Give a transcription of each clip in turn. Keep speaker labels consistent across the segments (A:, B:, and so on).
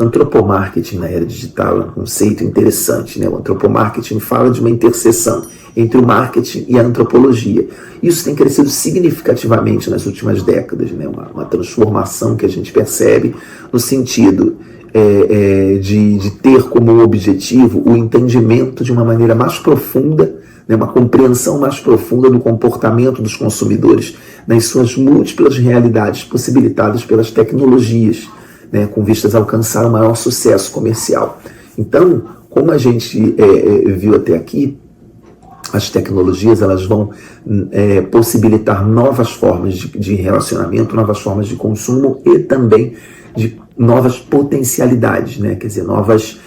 A: antropomarketing na era digital é um conceito interessante, né? O antropomarketing fala de uma interseção entre o marketing e a antropologia. Isso tem crescido significativamente nas últimas décadas, né? Uma transformação que a gente percebe no sentido de ter como objetivo o entendimento de uma maneira mais profunda, né? Uma compreensão mais profunda do comportamento dos consumidores nas suas múltiplas realidades possibilitadas pelas tecnologias, né? Com vistas a alcançar o maior sucesso comercial. Então, como a gente viu até aqui, as tecnologias elas vão possibilitar novas formas de relacionamento, novas formas de consumo e também de novas potencialidades, né? Quer dizer, novas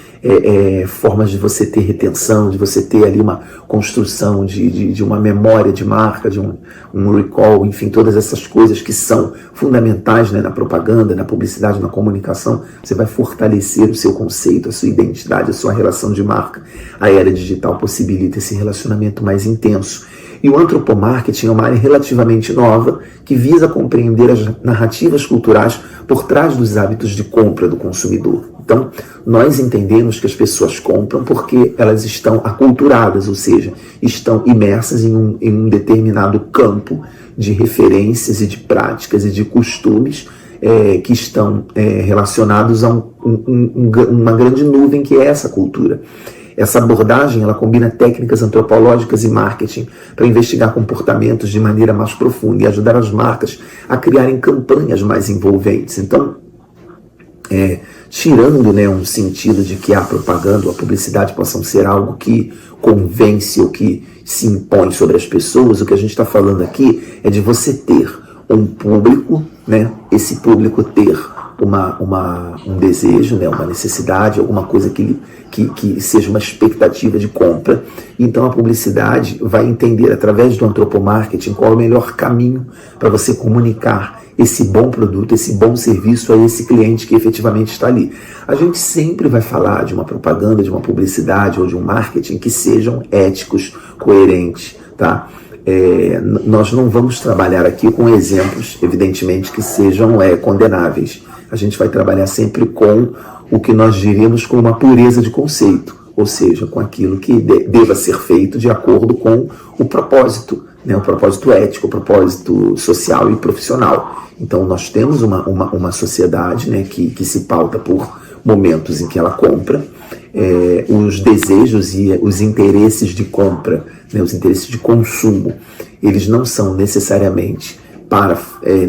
A: formas de você ter retenção, de você ter ali uma construção de uma memória de marca, de um recall, enfim, todas essas coisas que são fundamentais, né, na propaganda, na publicidade, na comunicação. Você vai fortalecer o seu conceito, a sua identidade, a sua relação de marca. A era digital possibilita esse relacionamento mais intenso. E o antropomarketing é uma área relativamente nova que visa compreender as narrativas culturais por trás dos hábitos de compra do consumidor. Então, nós entendemos que as pessoas compram porque elas estão aculturadas, ou seja, estão imersas em um determinado campo de referências e de práticas e de costumes que estão relacionados a uma grande nuvem que é essa cultura. Essa abordagem ela combina técnicas antropológicas e marketing para investigar comportamentos de maneira mais profunda e ajudar as marcas a criarem campanhas mais envolventes. Então, tirando, né, um sentido de que a propaganda ou a publicidade possam ser algo que convence ou que se impõe sobre as pessoas, o que a gente está falando aqui é de você ter um público, né, esse público ter um desejo, né, uma necessidade, alguma coisa que seja uma expectativa de compra. Então a publicidade vai entender através do antropomarketing qual é o melhor caminho para você comunicar esse bom produto, esse bom serviço a esse cliente que efetivamente está ali. A gente sempre vai falar de uma propaganda, de uma publicidade ou de um marketing que sejam éticos, coerentes, tá? Nós não vamos trabalhar aqui com exemplos, evidentemente, que sejam condenáveis. A gente vai trabalhar sempre com o que nós diríamos com uma pureza de conceito, ou seja, com aquilo que deva ser feito de acordo com o propósito, né? O propósito ético, o propósito social e profissional. Então nós temos uma sociedade, né, que se pauta por momentos em que ela compra, os desejos e os interesses de compra, né, os interesses de consumo, eles não são necessariamente para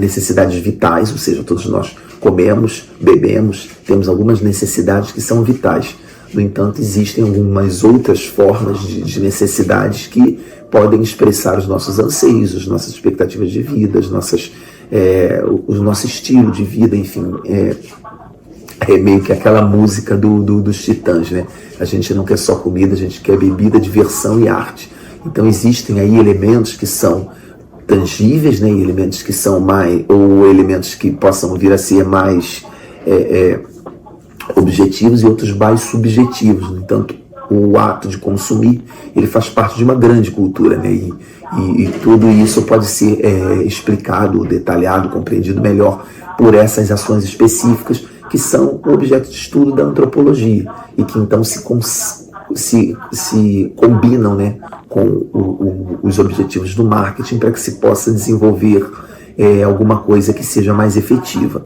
A: necessidades vitais, ou seja, todos nós comemos, bebemos, temos algumas necessidades que são vitais. No entanto, existem algumas outras formas de necessidades que podem expressar os nossos anseios, as nossas expectativas de vida, o nosso estilo de vida, enfim. É meio que aquela música dos Titãs, né? A gente não quer só comida, a gente quer bebida, diversão e arte. Então existem aí elementos que são tangíveis, né? E elementos que são ou elementos que possam vir a ser mais objetivos e outros mais subjetivos. No entanto, o ato de consumir, ele faz parte de uma grande cultura, né? E tudo isso pode ser explicado, detalhado, compreendido melhor por essas ações específicas que são o objeto de estudo da antropologia e que então se combinam, né, com os objetivos do marketing para que se possa desenvolver alguma coisa que seja mais efetiva.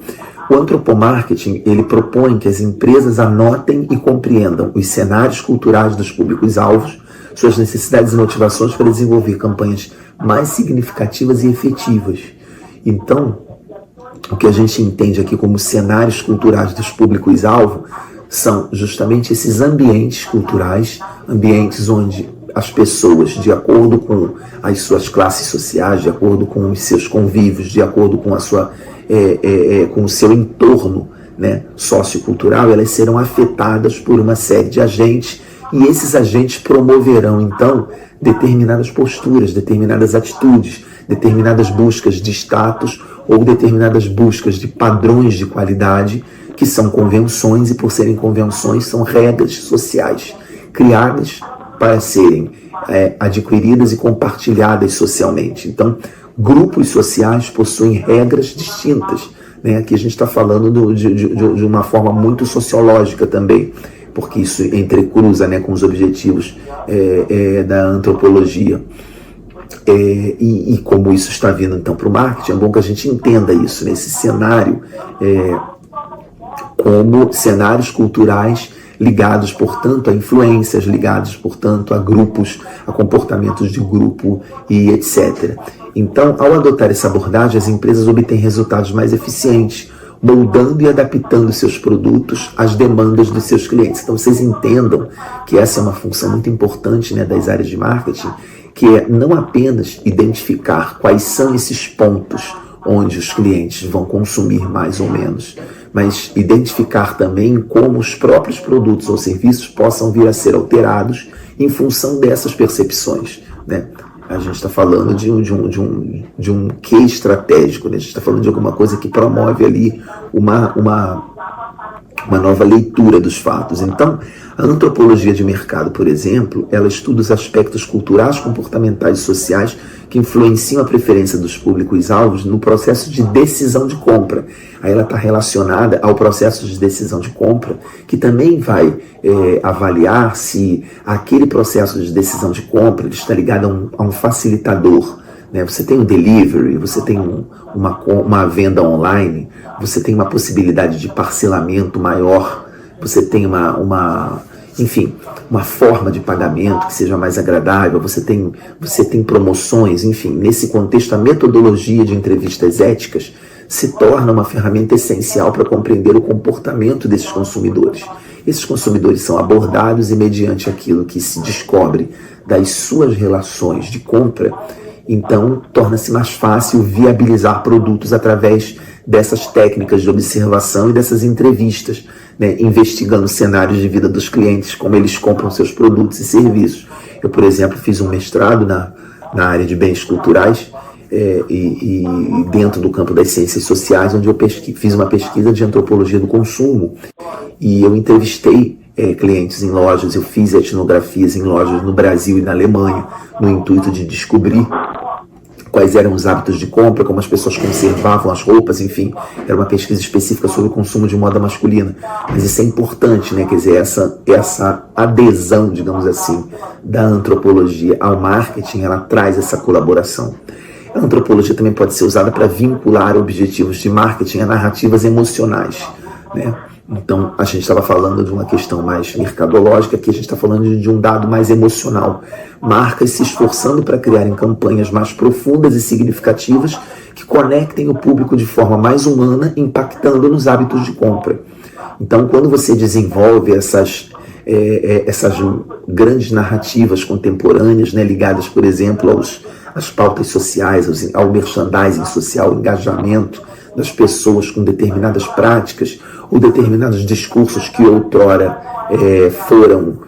A: O antropomarketing, ele propõe que as empresas anotem e compreendam os cenários culturais dos públicos-alvos, suas necessidades e motivações para desenvolver campanhas mais significativas e efetivas. Então, o que a gente entende aqui como cenários culturais dos públicos-alvo são justamente esses ambientes culturais, ambientes onde as pessoas, de acordo com as suas classes sociais, de acordo com os seus convívios, de acordo com com o seu entorno, né, sociocultural, elas serão afetadas por uma série de agentes e esses agentes promoverão, então, determinadas posturas, determinadas atitudes, determinadas buscas de status ou determinadas buscas de padrões de qualidade que são convenções e, por serem convenções, são regras sociais criadas para serem adquiridas e compartilhadas socialmente. Então, grupos sociais possuem regras distintas, né? Aqui a gente está falando de uma forma muito sociológica também, porque isso entrecruza, né, com os objetivos da antropologia. E como isso está vindo então para o marketing, é bom que a gente entenda isso, nesse cenário, como cenários culturais ligados, portanto, a influências, ligados, portanto, a grupos, a comportamentos de grupo e etc. Então, ao adotar essa abordagem, as empresas obtêm resultados mais eficientes, moldando e adaptando seus produtos às demandas dos seus clientes. Então, vocês entendam que essa é uma função muito importante, né, das áreas de marketing, que é não apenas identificar quais são esses pontos onde os clientes vão consumir mais ou menos, mas identificar também como os próprios produtos ou serviços possam vir a ser alterados em função dessas percepções, né? A gente está falando de um quê estratégico, né? A gente está falando de alguma coisa que promove ali uma nova leitura dos fatos. Então, a antropologia de mercado, por exemplo, ela estuda os aspectos culturais, comportamentais e sociais que influenciam a preferência dos públicos-alvos no processo de decisão de compra. Aí ela está relacionada ao processo de decisão de compra, que também vai avaliar se aquele processo de decisão de compra está ligado a um facilitador, né? Você tem um delivery, você tem uma venda online, você tem uma possibilidade de parcelamento maior, você tem enfim, uma forma de pagamento que seja mais agradável, você tem promoções, enfim. Nesse contexto, a metodologia de entrevistas éticas se torna uma ferramenta essencial para compreender o comportamento desses consumidores. Esses consumidores são abordados e, mediante aquilo que se descobre das suas relações de compra, então torna-se mais fácil viabilizar produtos através dessas técnicas de observação e dessas entrevistas, né, investigando cenários de vida dos clientes, como eles compram seus produtos e serviços. Eu, por exemplo, fiz um mestrado na área de bens culturais e dentro do campo das ciências sociais, onde eu fiz uma pesquisa de antropologia do consumo e eu entrevistei clientes em lojas, eu fiz etnografias em lojas no Brasil e na Alemanha, no intuito de descobrir quais eram os hábitos de compra, como as pessoas conservavam as roupas, enfim. Era uma pesquisa específica sobre o consumo de moda masculina. Mas isso é importante, né? Quer dizer, essa adesão, digamos assim, da antropologia ao marketing, ela traz essa colaboração. A antropologia também pode ser usada para vincular objetivos de marketing a narrativas emocionais, né? Então, a gente estava falando de uma questão mais mercadológica, aqui a gente está falando de um dado mais emocional. Marcas se esforçando para criarem campanhas mais profundas e significativas que conectem o público de forma mais humana, impactando nos hábitos de compra. Então, quando você desenvolve essas grandes narrativas contemporâneas, né, ligadas, por exemplo, às pautas sociais, ao merchandising social, ao engajamento das pessoas com determinadas práticas ou determinados discursos que outrora foram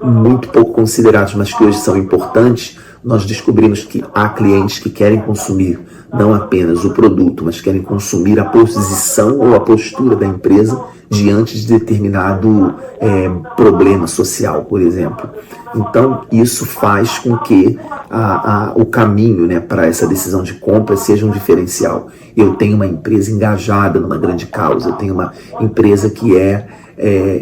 A: muito pouco considerados, mas que hoje são importantes, nós descobrimos que há clientes que querem consumir não apenas o produto, mas querem consumir a posição ou a postura da empresa diante de determinado problema social, por exemplo. Então, isso faz com que o caminho, né, para essa decisão de compra seja um diferencial. Eu tenho uma empresa engajada numa grande causa, eu tenho uma empresa que é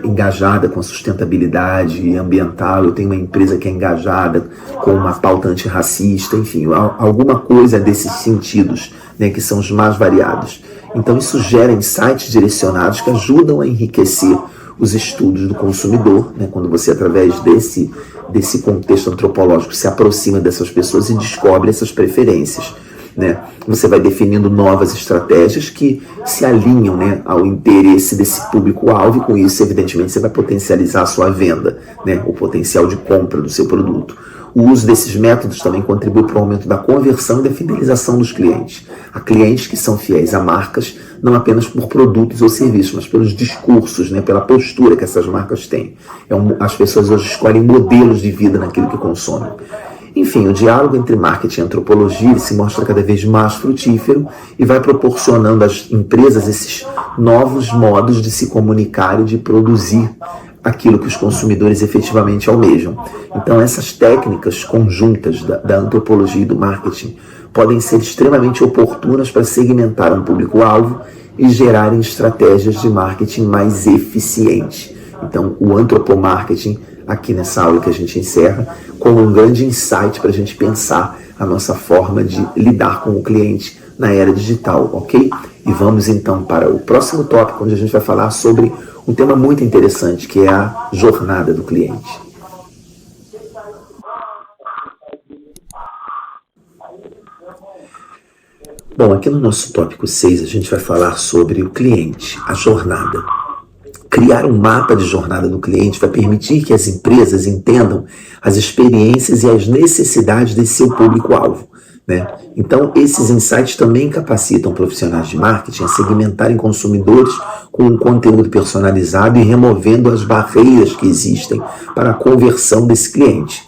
A: engajada com a sustentabilidade ambiental, eu tenho uma empresa que é engajada com uma pauta antirracista, enfim, alguma coisa desses sentidos, né, que são os mais variados. Então isso gera insights direcionados que ajudam a enriquecer os estudos do consumidor, né, quando você, através desse contexto antropológico, se aproxima dessas pessoas e descobre essas preferências, né? Você vai definindo novas estratégias que se alinham, né, ao interesse desse público-alvo, e com isso, evidentemente, você vai potencializar a sua venda, né, o potencial de compra do seu produto. O uso desses métodos também contribui para o aumento da conversão e da fidelização dos clientes. Há clientes que são fiéis a marcas, não apenas por produtos ou serviços, mas pelos discursos, né, pela postura que essas marcas têm. As pessoas hoje escolhem modelos de vida naquilo que consomem. Enfim, o diálogo entre marketing e antropologia se mostra cada vez mais frutífero e vai proporcionando às empresas esses novos modos de se comunicar e de produzir aquilo que os consumidores efetivamente almejam. Então, essas técnicas conjuntas da antropologia e do marketing podem ser extremamente oportunas para segmentar um público-alvo e gerarem estratégias de marketing mais eficientes. Então, o antropomarketing, aqui nessa aula que a gente encerra, como um grande insight para a gente pensar a nossa forma de lidar com o cliente na era digital, ok? E vamos então para o próximo tópico, onde a gente vai falar sobre um tema muito interessante, que é a jornada do cliente. Bom, aqui no nosso tópico 6 a gente vai falar sobre o cliente, a jornada. Criar um mapa de jornada do cliente vai permitir que as empresas entendam as experiências e as necessidades desse seu público-alvo, né? Então, esses insights também capacitam profissionais de marketing a segmentarem consumidores com um conteúdo personalizado e removendo as barreiras que existem para a conversão desse cliente.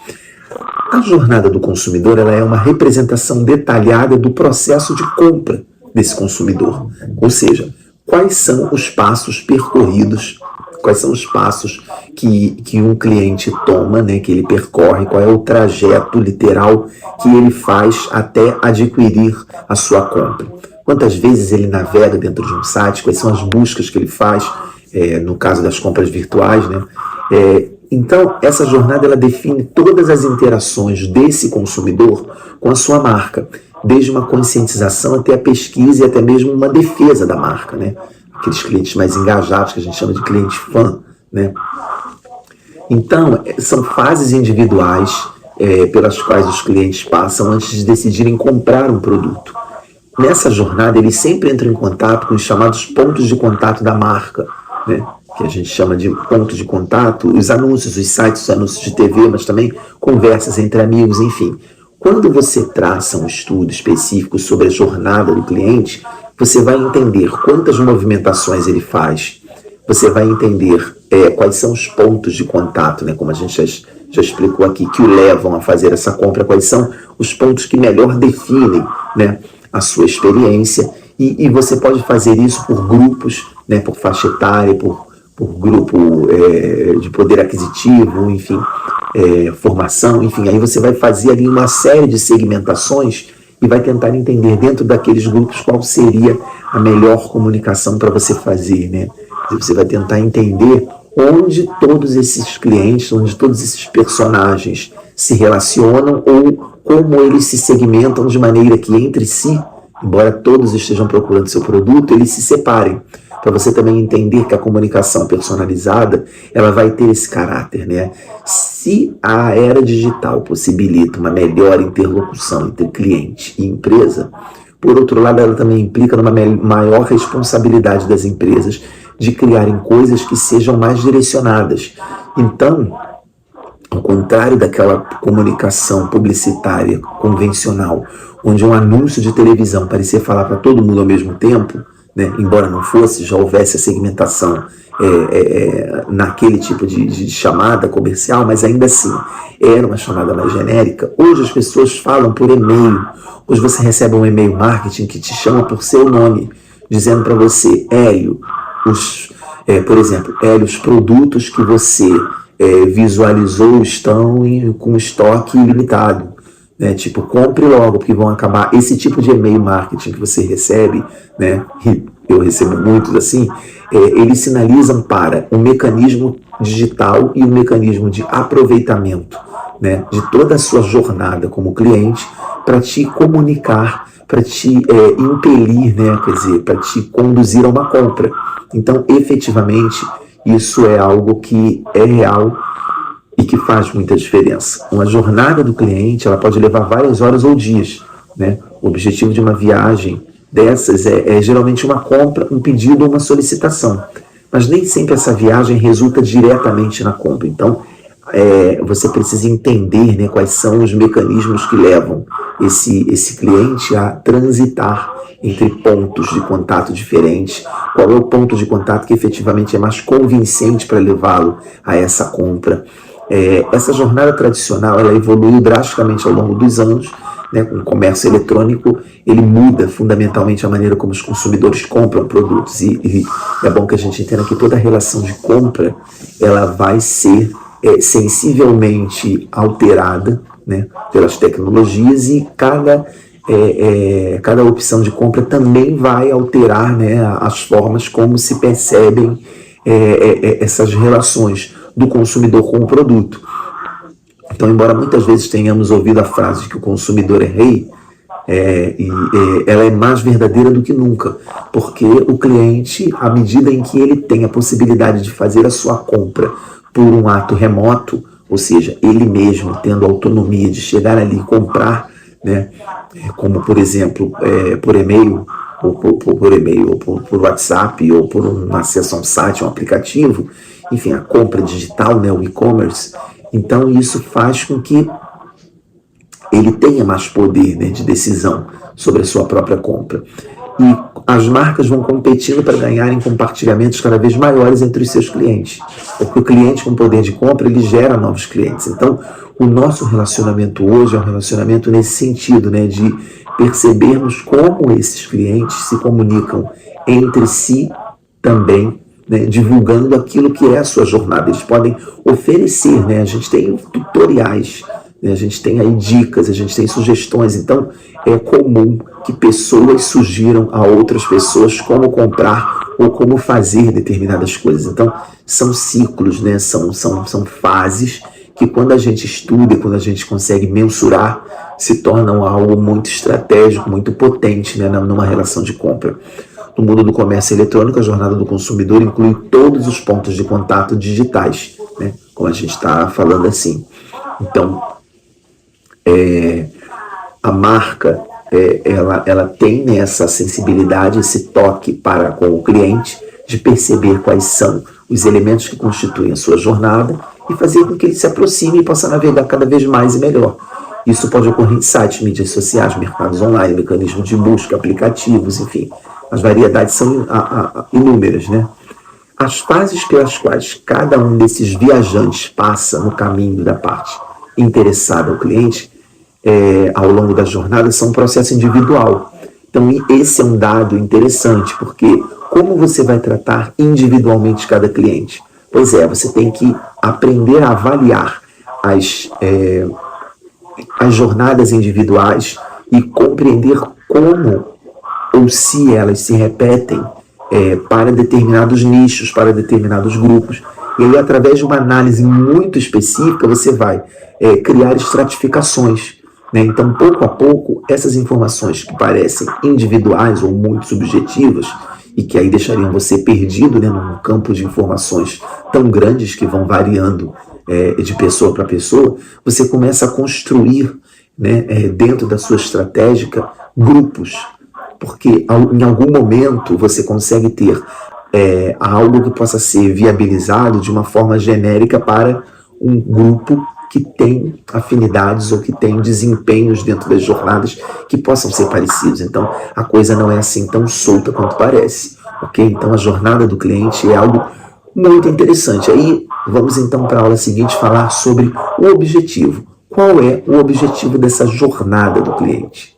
A: A jornada do consumidor ela é uma representação detalhada do processo de compra desse consumidor, ou seja, quais são os passos percorridos, quais são os passos que um cliente toma, né, que ele percorre, qual é o trajeto literal que ele faz até adquirir a sua compra. Quantas vezes ele navega dentro de um site, quais são as buscas que ele faz, no caso das compras virtuais, né? Então, essa jornada ela define todas as interações desse consumidor com a sua marca, desde uma conscientização até a pesquisa e até mesmo uma defesa da marca, né? Aqueles clientes mais engajados que a gente chama de cliente fã, né? Então, são fases individuais pelas quais os clientes passam antes de decidirem comprar um produto. Nessa jornada, eles sempre entram em contato com os chamados pontos de contato da marca, né? Que a gente chama de ponto de contato, os anúncios, os sites, os anúncios de TV, mas também conversas entre amigos, enfim. Quando você traça um estudo específico sobre a jornada do cliente, você vai entender quantas movimentações ele faz, você vai entender quais são os pontos de contato, né, como a gente já explicou aqui, que o levam a fazer essa compra, quais são os pontos que melhor definem, né, a sua experiência, e você pode fazer isso por grupos, né, por faixa etária, por grupo de poder aquisitivo, enfim, formação, enfim, aí você vai fazer ali uma série de segmentações e vai tentar entender dentro daqueles grupos qual seria a melhor comunicação para você fazer, né? Você vai tentar entender onde todos esses clientes, onde todos esses personagens se relacionam ou como eles se segmentam de maneira que entre si, embora todos estejam procurando seu produto, eles se separem. Para você também entender que a comunicação personalizada, ela vai ter esse caráter, né? Se a era digital possibilita uma melhor interlocução entre cliente e empresa, por outro lado, ela também implica numa maior responsabilidade das empresas de criarem coisas que sejam mais direcionadas. Então, ao contrário daquela comunicação publicitária convencional, onde um anúncio de televisão parecia falar para todo mundo ao mesmo tempo, né? Embora não fosse, já houvesse a segmentação naquele tipo de chamada comercial, mas ainda assim era uma chamada mais genérica. Hoje as pessoas falam por e-mail. Hoje você recebe um e-mail marketing que te chama por seu nome, dizendo para você, Hélio, por exemplo, Hélio, os produtos que você visualizou estão com estoque ilimitado. Né, tipo, compre logo, porque vão acabar. Esse tipo de e-mail marketing que você recebe, né, eu recebo muitos assim, eles sinalizam para um mecanismo digital e um mecanismo de aproveitamento, né, de toda a sua jornada como cliente para te comunicar, para te impelir, né, quer dizer, para te conduzir a uma compra. Então, efetivamente, isso é algo que é real e que faz muita diferença. Uma jornada do cliente, ela pode levar várias horas ou dias, né? O objetivo de uma viagem dessas é geralmente uma compra, um pedido ou uma solicitação. Mas nem sempre essa viagem resulta diretamente na compra. Então, você precisa entender, né, quais são os mecanismos que levam esse cliente a transitar entre pontos de contato diferentes, qual é o ponto de contato que efetivamente é mais convincente para levá-lo a essa compra. Essa jornada tradicional ela evoluiu drasticamente ao longo dos anos, né, com o comércio eletrônico, ele muda fundamentalmente a maneira como os consumidores compram produtos e é bom que a gente entenda que toda a relação de compra ela vai ser sensivelmente alterada, né, pelas tecnologias e cada cada opção de compra também vai alterar, né, as formas como se percebem essas relações do consumidor com o produto. Então, embora muitas vezes tenhamos ouvido a frase de que o consumidor é rei, ela é mais verdadeira do que nunca, porque o cliente, à medida em que ele tem a possibilidade de fazer a sua compra por um ato remoto, ou seja, ele mesmo tendo autonomia de chegar ali e comprar, né, como por exemplo por e-mail, ou por WhatsApp, ou por um acesso a um site, um aplicativo, enfim, a compra digital, né, o e-commerce. Então isso faz com que ele tenha mais poder, né, de decisão sobre a sua própria compra. E as marcas vão competindo para ganharem compartilhamentos cada vez maiores entre os seus clientes. Porque o cliente com poder de compra, ele gera novos clientes. Então, o nosso relacionamento hoje é um relacionamento nesse sentido, né, de percebermos como esses clientes se comunicam entre si também, né, divulgando aquilo que é a sua jornada. Eles podem oferecer, né, a gente tem tutoriais, né, a gente tem aí dicas, a gente tem sugestões. Então, é comum que pessoas sugiram a outras pessoas como comprar ou como fazer determinadas coisas. Então, são ciclos, né, são fases que quando a gente estuda, quando a gente consegue mensurar, se tornam algo muito estratégico, muito potente, né, numa relação de compra. No mundo do comércio eletrônico, a jornada do consumidor inclui todos os pontos de contato digitais, né, como a gente está falando assim. Então, a marca, ela tem, né, essa sensibilidade, esse toque para com o cliente, de perceber quais são os elementos que constituem a sua jornada e fazer com que ele se aproxime e possa navegar cada vez mais e melhor. Isso pode ocorrer em sites, mídias sociais, mercados online, mecanismos de busca, aplicativos, enfim. As variedades são inúmeras, né? As fases pelas quais cada um desses viajantes passa no caminho da parte interessada ao cliente, ao longo da jornada, são um processo individual. Então, esse é um dado interessante, porque como você vai tratar individualmente cada cliente? Pois você tem que aprender a avaliar as jornadas individuais e compreender como ou se elas se repetem para determinados nichos, para determinados grupos. E aí, através de uma análise muito específica, você vai criar estratificações, né? Então, pouco a pouco, essas informações que parecem individuais ou muito subjetivas, e que aí deixariam você perdido, né, num campo de informações tão grandes que vão variando de pessoa para pessoa, você começa a construir, né, dentro da sua estratégia, grupos, porque em algum momento você consegue ter algo que possa ser viabilizado de uma forma genérica para um grupo que tem afinidades ou que tem desempenhos dentro das jornadas que possam ser parecidos. Então, a coisa não é assim tão solta quanto parece, ok? Então, a jornada do cliente é algo muito interessante. Aí, vamos então para a aula seguinte falar sobre o objetivo. Qual é o objetivo dessa jornada do cliente?